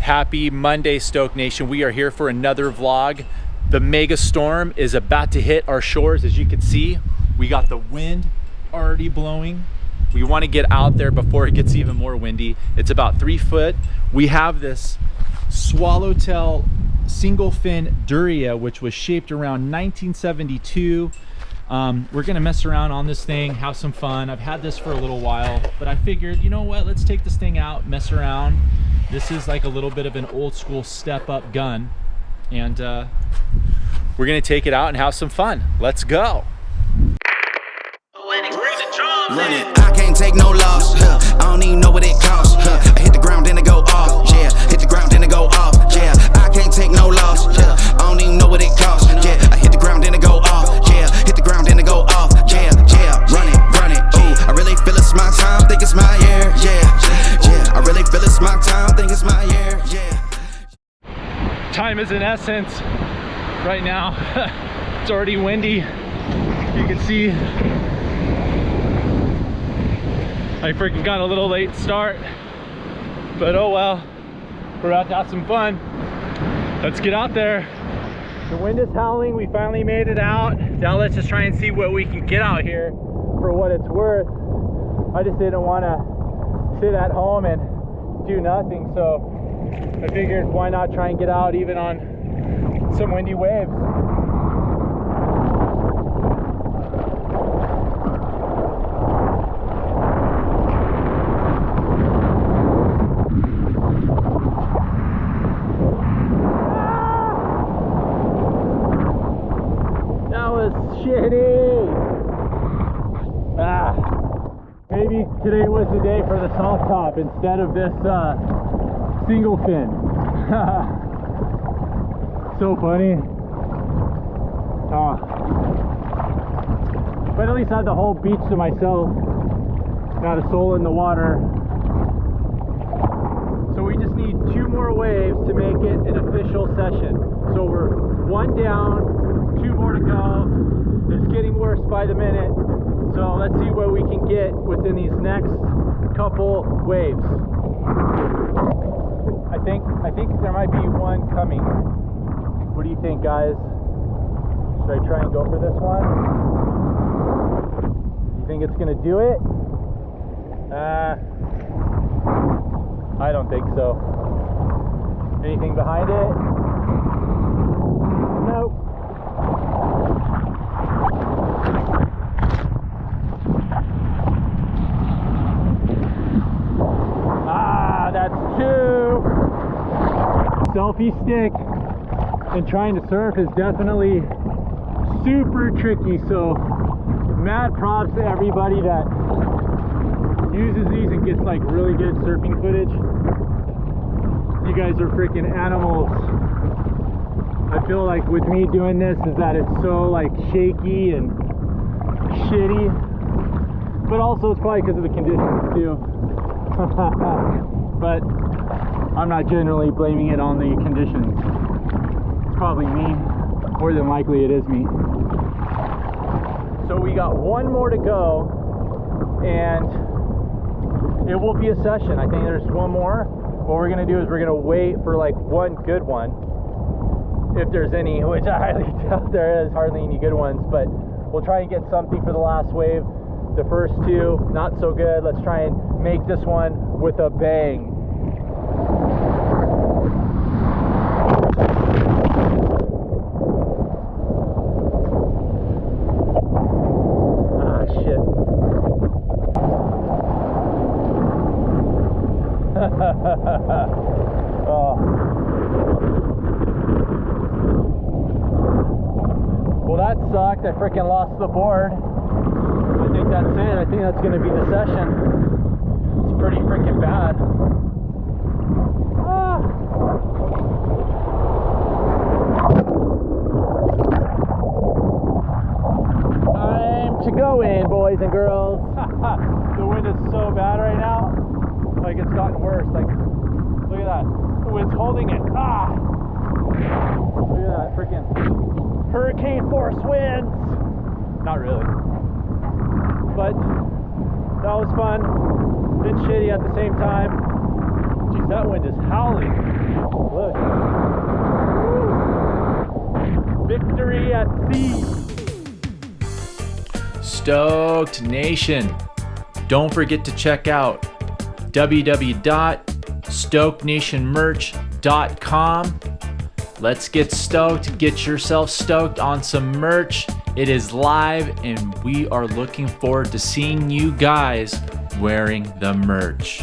Happy Monday, Stoke Nation. We are here for another vlog. The mega storm is about to hit our shores. As you can see, we got the wind already blowing. We want to get out there before it gets even more windy. It's about 3 foot. We have this swallowtail single fin Duryea, which was shaped around 1972. We're gonna mess around on this thing, have some fun. I've had this for a little while, but I figured, you know what, let's take this thing out, mess around. This is like a little bit of an old school step up gun, and we're gonna take it out and have some fun. Let's go. Run it. I can't take no loss. I don't even know what it costs. I hit the ground, then it go off. Yeah, hit the ground, then it go off. Yeah, I can't take no loss. Yeah, I don't even know what it costs. Yeah, I hit the ground, then it go off. Yeah, hit the ground, then it go off. Yeah, yeah, run it, run it. Ooh, I really feel it's my time, think it's my year. Yeah, yeah, I really feel it's my time, think it's my year. Yeah. Time is in essence right now. It's already windy. You can see I freaking got a little late start, but oh well, we're about to have some fun. Let's get out there. The wind is howling. We finally made it out. Now let's just try and see what we can get out here for what it's worth. I just didn't want to sit at home and do nothing, so I figured why not try and get out even on some windy waves. Maybe today was the day for the soft top instead of this single fin. So funny. But at least I had the whole beach to myself, not a soul in the water. So we just need 2 more waves to make it an official session. So we're 1 down, 2 more to go. It's getting worse by the minute. So let's see what we can get within these next couple waves. I think there might be one coming. What do you think, guys? Should I try and go for this one? You think it's gonna do it? I don't think so. Anything behind it? Nope. Selfie stick and trying to surf is definitely super tricky, so mad props to everybody that uses these and gets like really good surfing footage. You guys are freaking animals. I feel like with me doing this is that it's so like shaky and shitty, but also it's probably because of the conditions too. But I'm not generally blaming it on the conditions. It's probably me. More than likely it is me. So we got 1 more to go and it will be a session. I think there's 1 more. What we're gonna do is we're gonna wait for like 1 good one, if there's any, which I highly doubt there is hardly any good ones, but we'll try and get something for the last wave. The first 2, not so good. Let's try and make this one with a bang. Oh. Well, that sucked. I freaking lost the board. I think that's it. I think that's going to be the session. It's pretty freaking bad. Time to go in, boys and girls. The wind is so bad right now. Like it's gotten worse. Like, look at that. The wind's holding it. Look at that freaking hurricane force winds. Not really. But that was fun. Been shitty at the same time. Jesus That wind is howling. Look. Victory at sea. Stoked Nation. Don't forget to check out www.stokednationmerch.com. Let's get stoked. Get yourself stoked on some merch. It is live, and we are looking forward to seeing you guys wearing the merch.